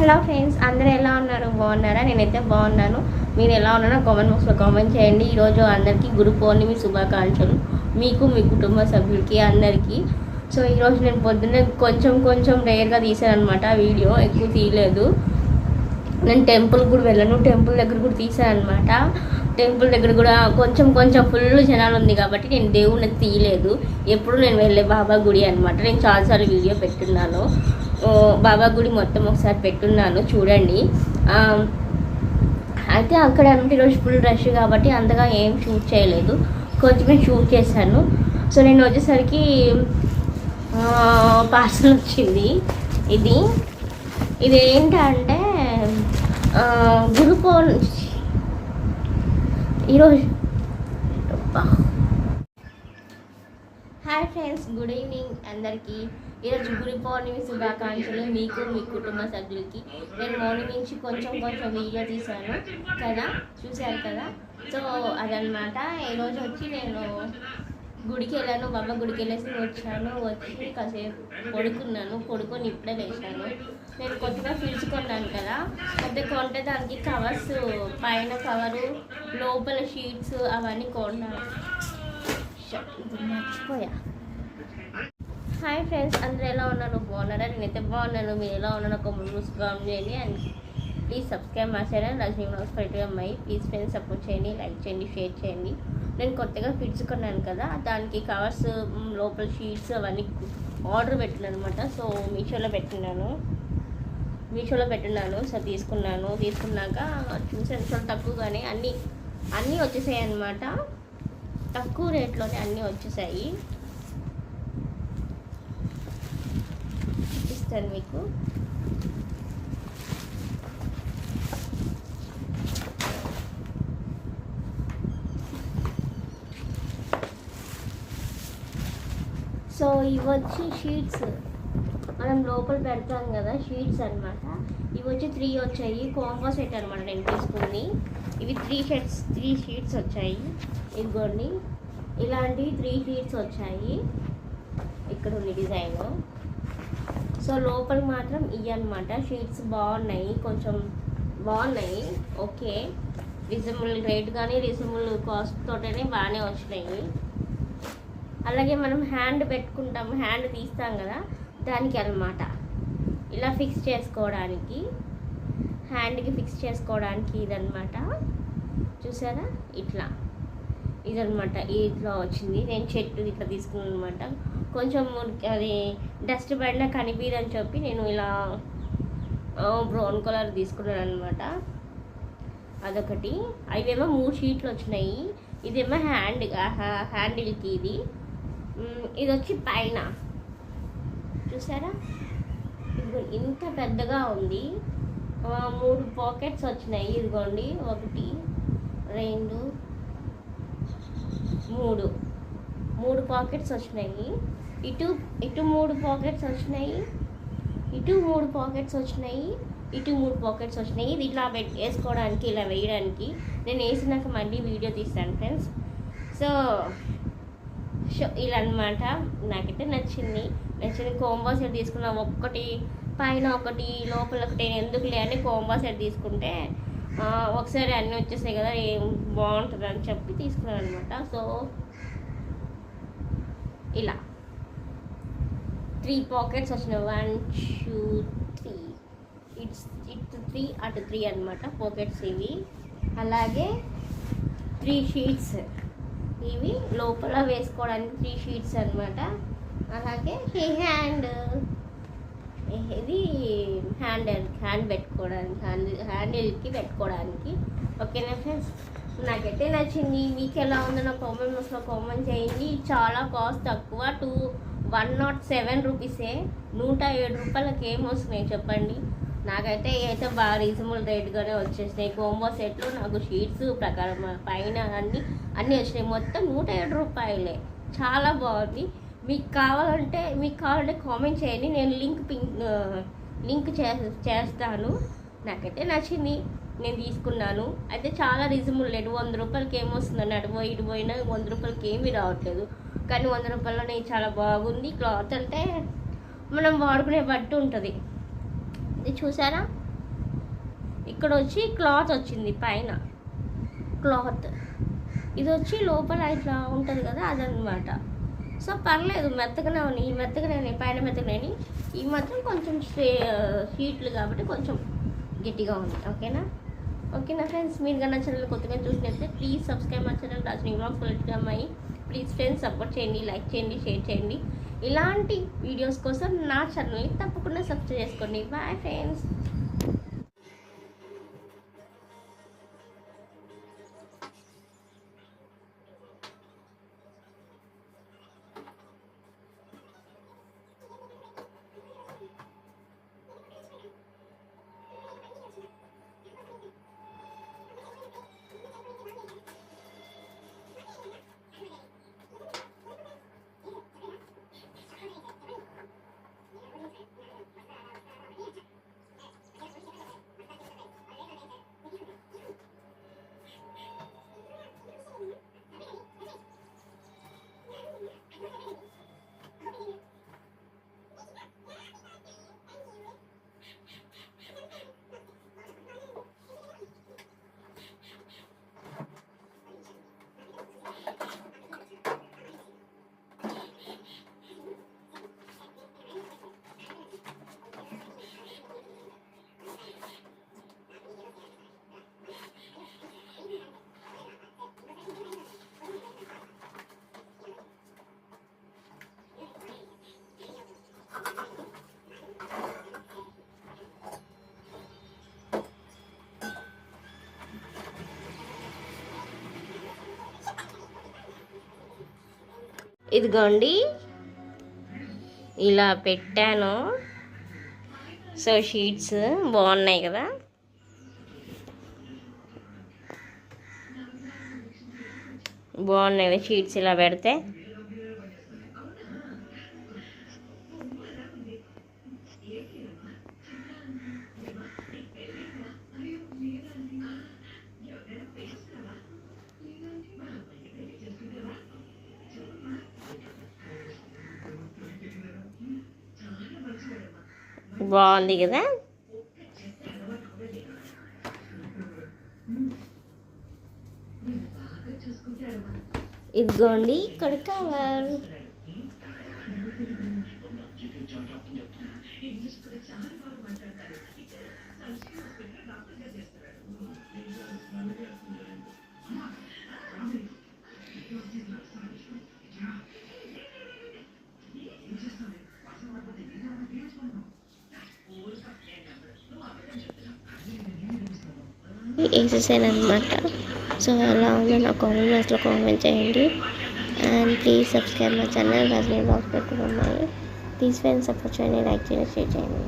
Hello friends, అందరూ ఎలా ఉన్నారు? బాగున్నారా? నేనైతే బాగున్నాను. మీరు ఎలా ఉన్నారో కామెంట్ బాక్స్లో కామెంట్ చేయండి. ఈరోజు అందరికీ గురు పౌర్ణమి శుభాకాంక్షలు, మీకు మీ కుటుంబ సభ్యులకి అందరికీ. సో ఈరోజు నేను పొద్దున్నే కొంచెం రేర్గా తీసాను అనమాట. వీడియో ఎక్కువ తీయలేదు. నేను టెంపుల్ కూడా వెళ్ళాను, టెంపుల్ దగ్గర కూడా తీసాను అనమాట. టెంపుల్ దగ్గర కూడా కొంచెం ఫుల్ జనాలు ఉంది కాబట్టి నేను దేవుడిని తీయలేదు. ఎప్పుడు నేను వెళ్ళే బాబా గుడి అనమాట. నేను చాలాసార్లు వీడియో పెట్టున్నాను. బాబా గుడి మొత్తం ఒకసారి పెట్టున్నాను, చూడండి. అయితే అక్కడ అంటే ఈరోజు ఫుల్ రష్ కాబట్టి అంతగా ఏం షూట్ చేయలేదు, కొంచెమే షూట్ చేశాను. సో నేను వచ్చేసరికి పార్సల్ వచ్చింది. ఇది ఏంటంటే గురు పౌర్ణమి ఈరోజు. హాయ్ ఫ్రెండ్స్, గుడ్ ఈవినింగ్ అందరికీ. ఈరోజు గురు పౌర్ణమి శుభాకాంక్షలు మీకు మీ కుటుంబ సభ్యులకి. నేను మార్నింగ్ నుంచి కొంచెం వీడియో తీశాను కదా, చూశారు కదా. సో అదనమాట. ఈరోజు వచ్చి నేను గుడికి వెళ్ళాను, బాబా గుడికి వెళ్ళేసి వచ్చి కాసేపు పడుకొని ఇప్పుడే లేచాను. నేను కొత్తగా ఫ్రిడ్జ్ కొన్నాను కదా, కొత్తగా కొంటే దానికి కవర్స్, పైన కవరు, లోపల షీట్స్ అవన్నీ కొన్నాను. మర్చిపోయా. హాయ్ ఫ్రెండ్స్, అందరూ ఎలా ఉన్నారు? బాగున్నారా? నేనైతే బాగున్నాను. మీరు ఎలా ఉన్నారో కామెంట్ చేయండి. అండ్ ప్లీజ్ సబ్స్క్రైబ్ మా ఛానల్ రజనీ వ్లాగ్స్ ఫర్ అమ్మాయి. ప్లీజ్ ఫ్రెండ్స్ సపోర్ట్ చేయండి, లైక్ చేయండి, షేర్ చేయండి. నేను కొత్తగా ఫ్రిడ్జ్ కొన్నాను కదా, దానికి కవర్స్, లోపల షీట్స్ అవన్నీ ఆర్డర్ పెట్టినాను అనమాట. సో మీషోలో పెట్టున్నాను. సో తీసుకున్నాక చూసాను, చాలా తక్కువగానే అన్నీ వచ్చేసాయి అనమాట. తక్కువ రేట్లోనే అన్నీ వచ్చేసాయి. చూపిస్తాను మీకు. సో ఇవి వచ్చి షీట్స్, మనం లోపల పెడతాం కదా, షీట్స్ అనమాట. ఇవి వచ్చి 3 వచ్చాయి. కాంబో సెట్ అనమాట నేను తీసుకుంది. ఇవి 3 షీట్స్ వచ్చాయి. ఇదిగోండి, ఇలాంటి 3 షీట్స్ వచ్చాయి. ఇక్కడ ఉంది డిజైన్. సో లోపల మాత్రం ఇవి అనమాట. షీట్స్ బాగున్నాయి, కొంచెం బాగున్నాయి. ఓకే, రీజనబుల్ రేట్ కానీ రీజనబుల్ కాస్ట్ తోటనే బాగానే వచ్చినాయి. అలాగే మనం హ్యాండ్ పెట్టుకుంటాము, హ్యాండ్ తీస్తాం కదా, దానికి అన్నమాట ఇలా ఫిక్స్ చేసుకోవడానికి, హ్యాండ్కి ఫిక్స్ చేసుకోవడానికి ఇదనమాట. చూసారా, ఇదనమాట. ఇట్లా వచ్చింది. నేను చెట్టు ఇట్లా తీసుకున్నాను అనమాట. కొంచెం అది డస్ట్ పడినా కనిపించదని చెప్పి నేను ఇలా బ్రౌన్ కలర్ తీసుకున్నాను అనమాట. అదొకటి. అవేమో 3 షీట్లు వచ్చినాయి. ఇదేమో హ్యాండిల్కి. ఇది వచ్చి పైన చూసారా, ఇది ఇంత పెద్దగా ఉంది. 3 పాకెట్స్ వచ్చినాయి. ఇదిగోండి, 1 2 3 పాకెట్స్ వచ్చినాయి. ఇటు 3 పాకెట్స్ వచ్చినాయి, ఇటు 3 పాకెట్స్ వచ్చినాయి, ఇటు 3 పాకెట్స్ వచ్చినాయి. ఇది ఇట్లా వేసుకోవడానికి, ఇలా వేయడానికి. నేను వేసినాక మళ్ళీ వీడియో తీస్తాను ఫ్రెండ్స్. సో ఇలా అనమాట. నాకైతే నచ్చింది. కాంబో సెట్ తీసుకున్నాం. ఒకటి పైన, ఒకటి లోపల, ఒకటి ఎందుకులే అని కాంబో సెట్ తీసుకుంటే ఒకసారి అన్నీ వచ్చేసాయి కదా, ఏం బాగుంటుంది అని చెప్పి తీసుకున్నాను అనమాట. సో ఇలా 3 పాకెట్స్ వచ్చినాయి. 1 2 3 ఇటు 3 అటు 3 అనమాట పాకెట్స్ ఇవి. అలాగే 3 షీట్స్, ఇవి లోపల వేసుకోవడానికి 3 షీట్స్ అనమాట. అలాగే ఇది హ్యాండ్ పెట్టుకోవడానికి, హ్యాండిల్కి పెట్టుకోవడానికి. ఓకేనా ఫ్రెండ్స్, నాకైతే నచ్చింది. మీకు ఎలా ఉందో నా కామెంట్ బాక్స్లో కామెంట్ చేయండి. చాలా కాస్ట్ తక్కువ, 107 రూపీసే. 107 రూపాయలకి ఏమొస్తున్నాయి చెప్పండి. నాకైతే అయితే బాగా రీజనబుల్ రేట్గానే వచ్చేసినాయి. కాంబో సెట్లు నాకు షీట్స్ ప్రకారం పైన అన్నీ వచ్చినాయి. మొత్తం 107 రూపాయలే. చాలా బాగుంది. మీకు కావాలంటే కామెంట్ చేయండి, నేను లింక్ చేస్తాను. నాకైతే నచ్చింది, నేను తీసుకున్నాను. అయితే చాలా రీజనబుల్ రేట్. 100 రూపాయలకి ఏమొస్తుందండి, ఇటు పోయినా 100 రూపాయలకి ఏమీ రావట్లేదు. కానీ 100 రూపాయలనే చాలా బాగుంది. క్లాత్ అంటే మనం వాడుకునే బట్టి ఉంటుంది. ఇది చూసారా, ఇక్కడ వచ్చి క్లాత్ వచ్చింది పైన క్లాత్, ఇది వచ్చి లోపల ఇట్లా ఉంటుంది కదా అదనమాట. సో పర్లేదు, మెత్తగానే ఉన్నాయి, ఈ మెత్తగానే ఉన్నాయి, పైన మెత్తగానే, ఈ మాత్రం కొంచెం హీట్లు కాబట్టి కొంచెం గట్టిగా ఉంది. ఓకేనా ఫ్రెండ్స్, మీరు కానీ నా ఛానల్ కొత్తగా చూసినట్లయితే ప్లీజ్ సబ్స్క్రైబ్ మా ఛానల్ రాజనీ వ్లాగ్స్ పొలిటికల్ అమ్మాయి. ప్లీజ్ ఫ్రెండ్స్ సపోర్ట్ చేయండి, లైక్ చేయండి, షేర్ చేయండి. ఇలాంటి వీడియోస్ కోసం నా ఛానల్ని తప్పకుండా సబ్స్క్రైబ్ చేసుకోండి. Bye friends. ఇదిగోండి ఇలా పెట్టాను. సో షీట్స్ బాగున్నాయి కదా, బాగున్నాయి షీట్స్ ఇలా పెడితే. బాగుంది కదా. ఇదిగోండి ఇక్కడ కవర్. వేసేసాను అనమాట. సో ఎలా ఉందో నా కామెంట్ బాక్స్లో కామెంట్ చేయండి. And please subscribe my channel Rajani vlogs పెట్టుకున్నాను. ప్లీజ్ ఫ్రెండ్స్ సపోర్ట్ చేయండి, లైక్ చేయండి, షేర్ చేయండి.